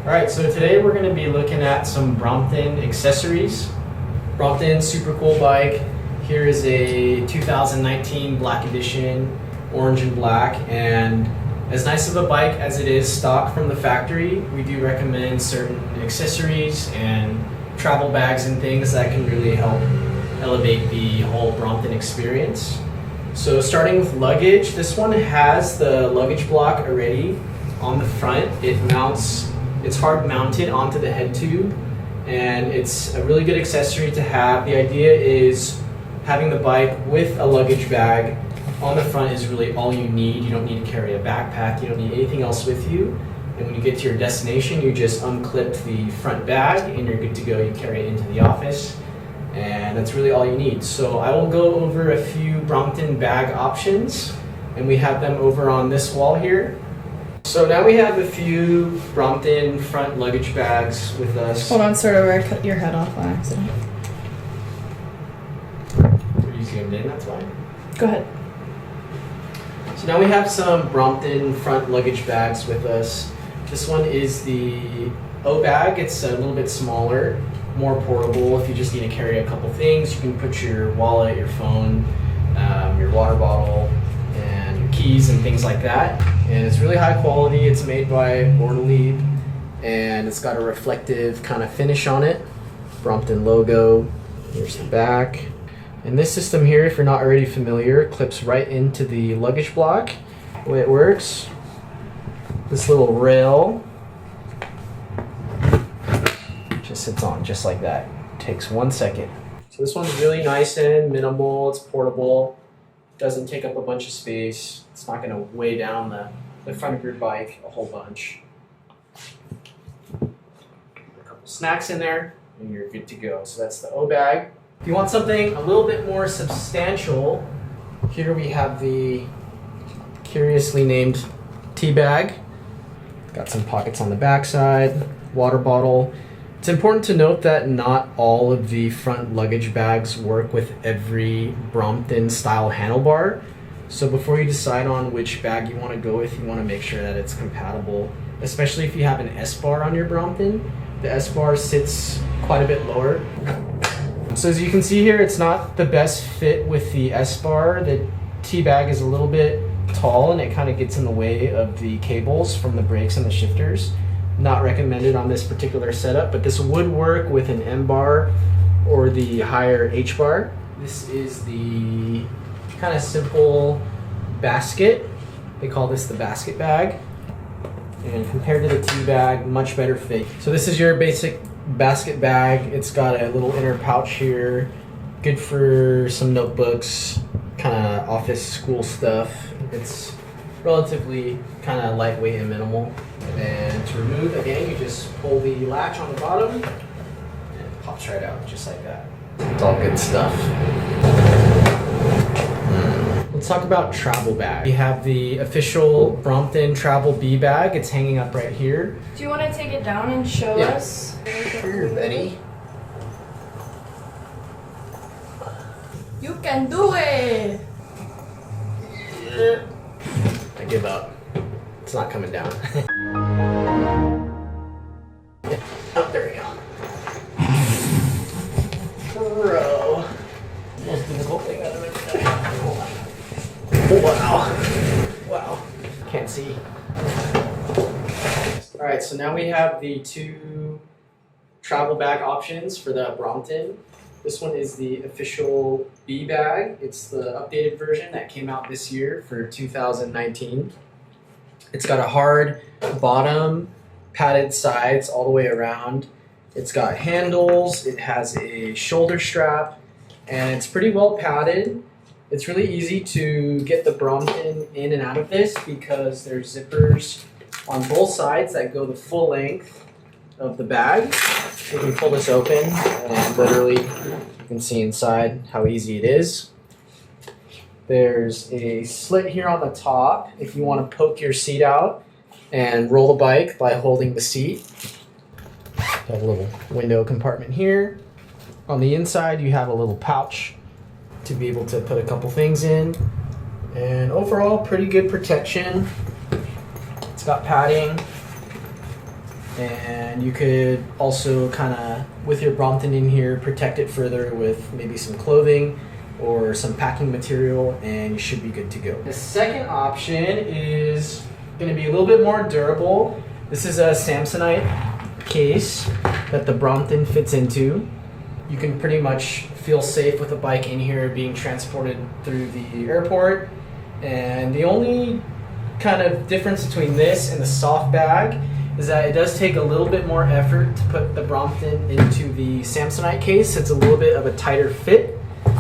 Alright, so today we're going to be looking at some Brompton accessories. Brompton, super cool bike. Here is a 2019 Black Edition, orange and black, and as nice of a bike as it is stock from the factory, we do recommend certain accessories and travel bags and things that can really help elevate the whole Brompton experience. So starting with luggage, this one has the luggage block already on the front. It's hard mounted onto the head tube, and it's a really good accessory to have. The idea is having the bike with a luggage bag on the front is really all you need. You don't need to carry a backpack, you don't need anything else with you. And when you get to your destination, you just unclip the front bag and you're good to go. You carry it into the office, and that's really all you need. So I will go over a few Brompton bag options, and we have them over on this wall here. So now we have a few Brompton front luggage bags with us. Hold on, sort of where I cut your head off on accident. Were you zoomed in? That's why. Go ahead. So now we have some Brompton front luggage bags with us. This one is the O bag. It's a little bit smaller, more portable. If you just need to carry a couple things, you can put your wallet, your phone, your water bottle, and your keys and things like that. And it's really high quality. It's made by Honolulu, and it's got a reflective kind of finish on it. Brompton logo. Here's the back. And this system here, if you're not already familiar, clips right into the luggage block. The way it works, this little rail just sits on just like that. Takes 1 second. So this one's really nice and minimal. It's portable. Doesn't take up a bunch of space. It's not going to weigh down the front of your bike a whole bunch. Put a couple snacks in there and you're good to go. So that's the O bag. If you want something a little bit more substantial, here we have the curiously named tea bag. Got some pockets on the backside, water bottle. It's important to note that not all of the front luggage bags work with every Brompton style handlebar. So before you decide on which bag you want to go with, you want to make sure that it's compatible, especially if you have an S-bar on your Brompton. The S-bar sits quite a bit lower. So as you can see here, it's not the best fit with the S-bar. The T-bag is a little bit tall and it kind of gets in the way of the cables from the brakes and the shifters. Not recommended on this particular setup, but this would work with an M-bar or the higher H-bar. This is the kind of simple basket. They call this the basket bag. And compared to the T-bag, much better fit. So this is your basic basket bag. It's got a little inner pouch here, good for some notebooks, kind of office school stuff. It's relatively kind of lightweight and minimal. And to remove, again, you just pull the latch on the bottom and it pops right out just like that. It's all good stuff. Let's talk about travel bag. We have the official Brompton travel B bag. It's hanging up right here. Do you want to take it down and show us? Here, Betty. You can do it! I give up. It's not coming down. Oh, there we go. Bro. Most difficult thing I've ever done. Wow. Wow. Can't see. Alright, so now we have the two travel bag options for the Brompton. This one is the official B bag. It's the updated version that came out this year for 2019. It's got a hard bottom, padded sides all the way around. It's got handles, it has a shoulder strap, and it's pretty well padded. It's really easy to get the Brompton in and out of this because there's zippers on both sides that go the full length of the bag. You can pull this open and literally you can see inside how easy it is. There's a slit here on the top if you want to poke your seat out and roll the bike by holding the seat. Got a little window compartment here. On the inside you have a little pouch to be able to put a couple things in. And overall, pretty good protection. It's got padding And you could also kind of, with your Brompton in here, protect it further with maybe some clothing or some packing material, and you should be good to go. The second option is going to be a little bit more durable. This is a Samsonite case that the Brompton fits into. You can pretty much feel safe with a bike in here being transported through the airport. And the only kind of difference between this and the soft bag is that it does take a little bit more effort to put the Brompton into the Samsonite case. It's a little bit of a tighter fit,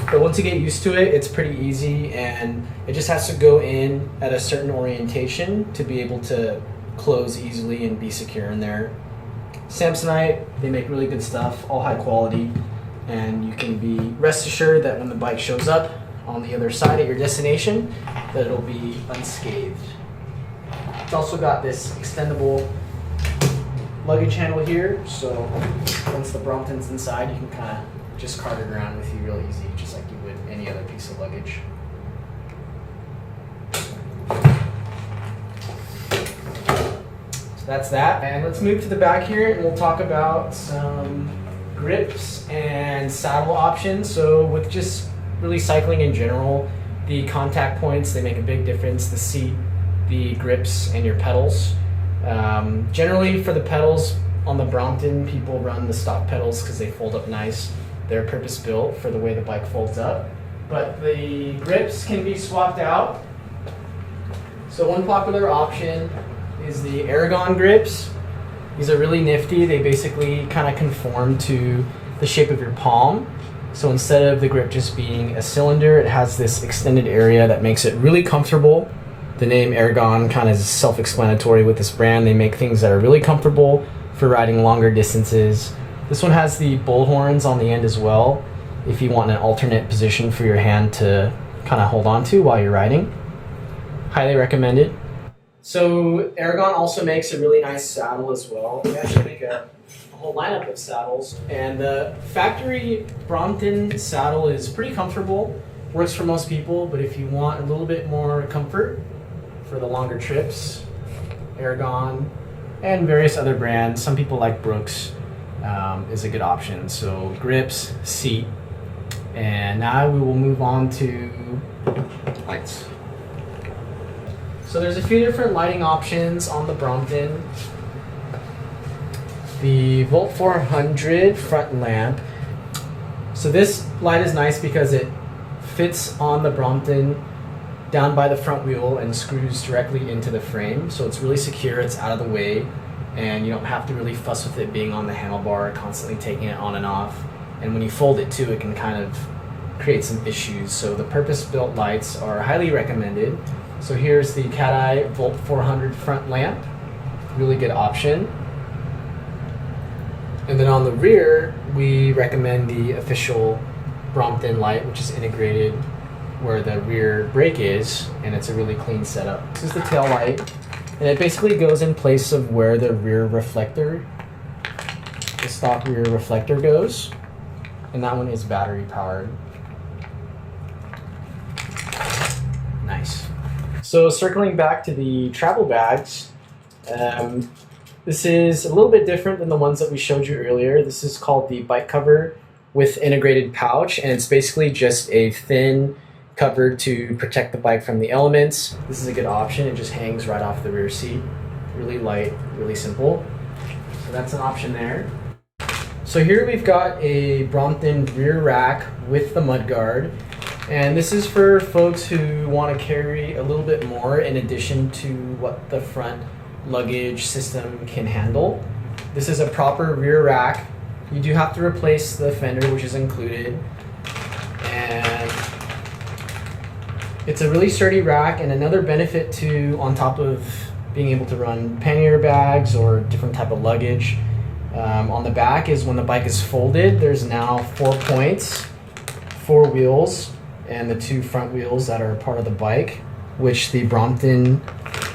but once you get used to it, it's pretty easy, and it just has to go in at a certain orientation to be able to close easily and be secure in there. Samsonite, they make really good stuff, all high quality, and you can be rest assured that when the bike shows up on the other side at your destination, that it'll be unscathed. It's also got this extendable luggage handle here, so once the Brompton's inside, you can kind of just cart it around with you real easy, just like you would any other piece of luggage. So that's that, and let's move to the back here and we'll talk about some grips and saddle options. So with just really cycling in general, the contact points, they make a big difference. The seat, the grips, and your pedals. Generally for the pedals on the Brompton, people run the stock pedals because they fold up nice. They're purpose built for the way the bike folds up. But the grips can be swapped out. So one popular option is the Aragon grips. These are really nifty. They basically kind of conform to the shape of your palm. So instead of the grip just being a cylinder, it has this extended area that makes it really comfortable. The name Aragon kind of is self-explanatory with this brand. They make things that are really comfortable for riding longer distances. This one has the bull horns on the end as well, if you want an alternate position for your hand to kind of hold on to while you're riding. Highly recommended. So Aragon also makes a really nice saddle as well. They actually make a whole lineup of saddles. And the factory Brompton saddle is pretty comfortable, works for most people, but if you want a little bit more comfort for the longer trips, Aragon and various other brands, some people like Brooks, is a good option. So grips, seat, and now we will move on to lights. So there's a few different lighting options on the Brompton. The Volt 400 front lamp. So this light is nice because it fits on the Brompton down by the front wheel and screws directly into the frame. So it's really secure, it's out of the way, and you don't have to really fuss with it being on the handlebar, constantly taking it on and off. And when you fold it too, it can kind of create some issues. So the purpose-built lights are highly recommended. So here's the Cat Eye Volt 400 front lamp, really good option. And then on the rear, we recommend the official Brompton light, which is integrated where the rear brake is, and it's a really clean setup. This is the tail light, and it basically goes in place of where the rear reflector, the stock rear reflector goes, and that one is battery powered. Nice. So circling back to the travel bags, this is a little bit different than the ones that we showed you earlier. This is called the bike cover with integrated pouch, and it's basically just a thin cover to protect the bike from the elements. This is a good option. It just hangs right off the rear seat. Really light, really simple. So that's an option there. So here we've got a Brompton rear rack with the mudguard. And this is for folks who want to carry a little bit more in addition to what the front luggage system can handle. This is a proper rear rack. You do have to replace the fender, which is included. And it's a really sturdy rack, and another benefit too, on top of being able to run pannier bags or different type of luggage, on the back is when the bike is folded, there's now 4 points, 4 wheels, and the 2 front wheels that are part of the bike, which the Brompton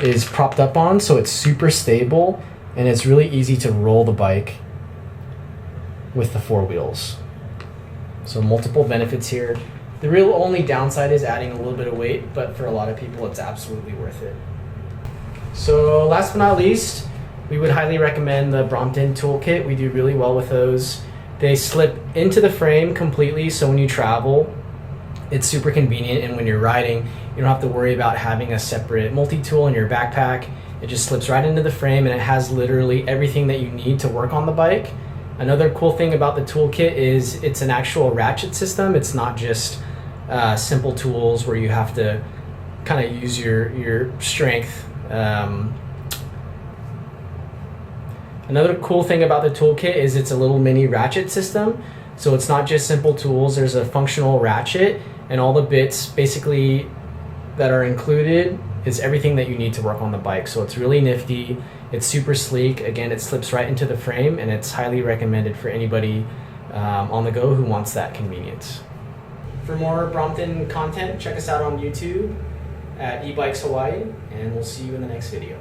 is propped up on, so it's super stable and it's really easy to roll the bike with the 4 wheels. So multiple benefits here. The real only downside is adding a little bit of weight, but for a lot of people it's absolutely worth it. So last but not least, we would highly recommend the Brompton toolkit. We do really well with those. They slip into the frame completely, so when you travel, it's super convenient, and when you're riding, you don't have to worry about having a separate multi-tool in your backpack. It just slips right into the frame, and it has literally everything that you need to work on the bike. Another cool thing about the toolkit is it's an actual ratchet system. It's not just simple tools where you have to kind of use your strength. Another cool thing about the toolkit is it's a little mini ratchet system. So it's not just simple tools, there's a functional ratchet, and all the bits basically that are included is everything that you need to work on the bike. So it's really nifty, it's super sleek. Again, it slips right into the frame, and it's highly recommended for anybody on the go who wants that convenience. For more Brompton content, check us out on YouTube at eBikes Hawaii, and we'll see you in the next video.